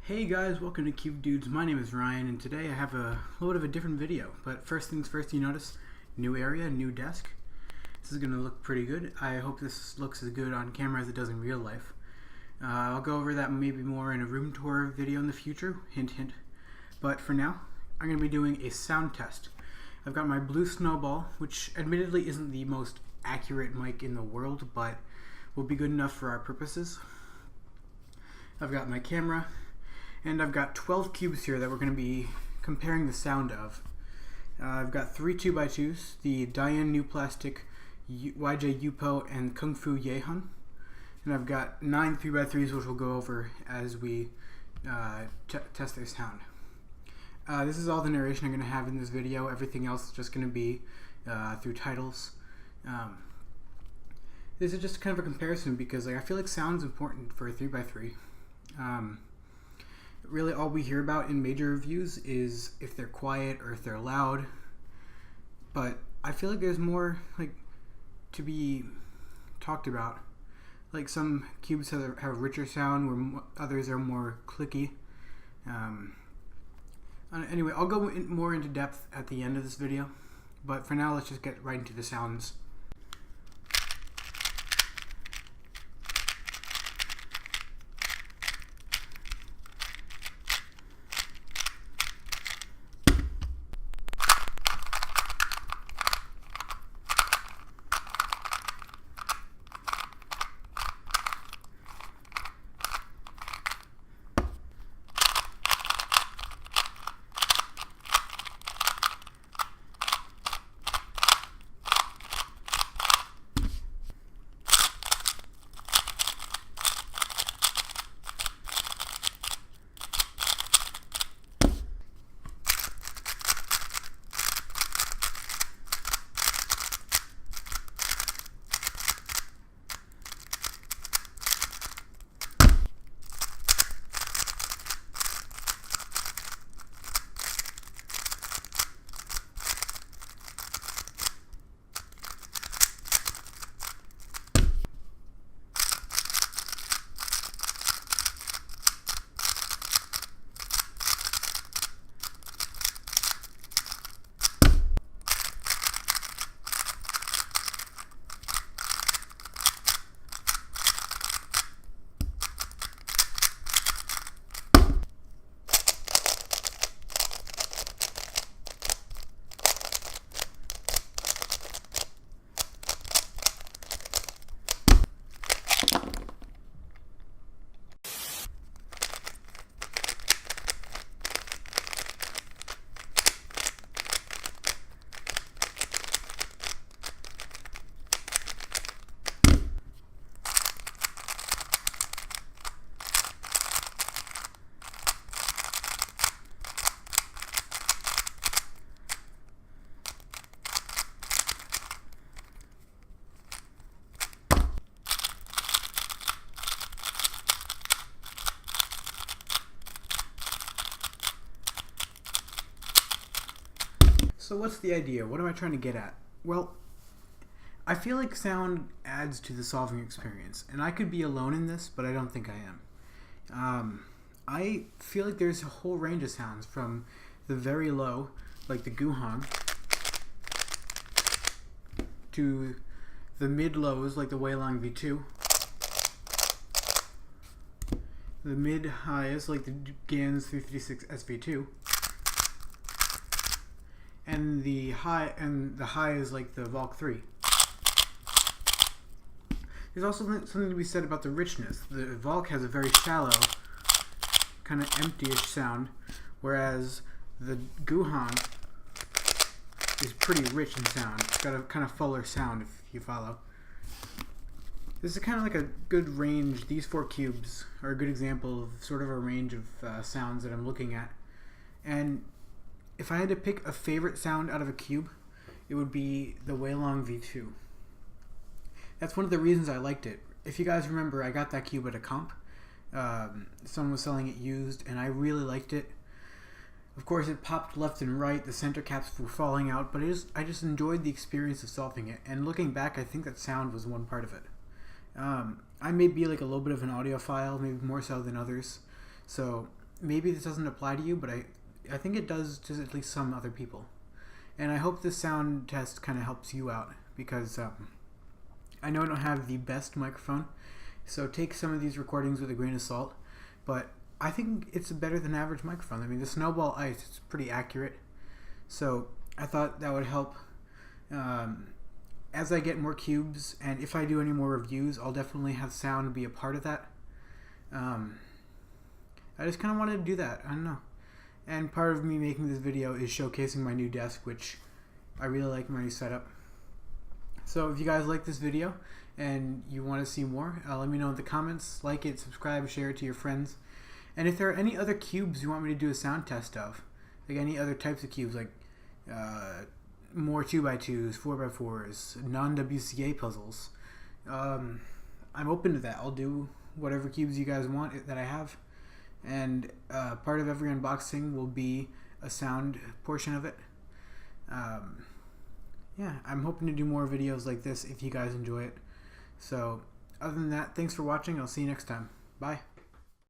Hey guys, welcome to Cube Dudes. My name is Ryan, and today I have a little bit of a different video. But first things first, you notice new area, new desk. This is going to look pretty good. I hope this looks as good on camera as it does in real life. I'll go over that maybe more in a room tour video in the future, hint hint. But for now, I'm going to be doing a sound test. I've got my Blue Snowball, which admittedly isn't the most accurate mic in the world, but will be good enough for our purposes. I've got my camera, and I've got 12 cubes here that we're going to be comparing the sound of. I've got 3 2x2s, the Diane New Plastic, YJ Yupo, and Kung Fu Yehun. And I've got 9 3x3s, which we'll go over as we test their sound. This is all the narration I'm going to have in this video. Everything else is just going to be through titles. This is just kind of a comparison because I feel like sound's important for a 3x3. Really all we hear about in major reviews is if they're quiet or if they're loud, but I feel like there's more to be talked about. Like some cubes have richer sound where others are more clicky. Anyway, I'll go more into depth at the end of this video, but for now let's just get right into the sounds. So what's the idea? What am I trying to get at? Well, I feel like sound adds to the solving experience, and I could be alone in this, but I don't think I am. I feel like there's a whole range of sounds from the very low, like the Guhan, to the mid-lows, like the Weilong V2, the mid-highs, like the Gans 356 SV2, and the high is like the Valk 3. There's also something to be said about the richness. The Valk has a very shallow, kind of empty-ish sound, whereas the Guhan is pretty rich in sound. It's got a kind of fuller sound, if you follow. This is kind of like a good range. These 4 cubes are a good example of sort of a range of sounds that I'm looking at. And if I had to pick a favorite sound out of a cube, it would be the Weilong V2. That's one of the reasons I liked it. If you guys remember, I got that cube at a comp. Someone was selling it used, and I really liked it. Of course, it popped left and right. The center caps were falling out, but I just enjoyed the experience of solving it. And looking back, I think that sound was one part of it. I may be like a little bit of an audiophile, maybe more so than others. So maybe this doesn't apply to you, but I think it does to at least some other people. And I hope this sound test kind of helps you out, because I know I don't have the best microphone, so take some of these recordings with a grain of salt, but I think it's a better than average microphone. I mean, the Snowball Ice is pretty accurate, so I thought that would help. As I get more cubes, and if I do any more reviews, I'll definitely have sound be a part of that. I just kind of wanted to do that. I don't know. And part of me making this video is showcasing my new desk, which I really like my new setup. So if you guys like this video and you want to see more, let me know in the comments. Like it, subscribe, share it to your friends. And if there are any other cubes you want me to do a sound test of, like any other types of cubes, like more 2x2s, 4x4s, non-WCA puzzles, I'm open to that. I'll do whatever cubes you guys want that I have. And part of every unboxing will be a sound portion of it. Yeah, I'm hoping to do more videos like this if you guys enjoy it. So other than that, thanks for watching. I'll see you next time. Bye.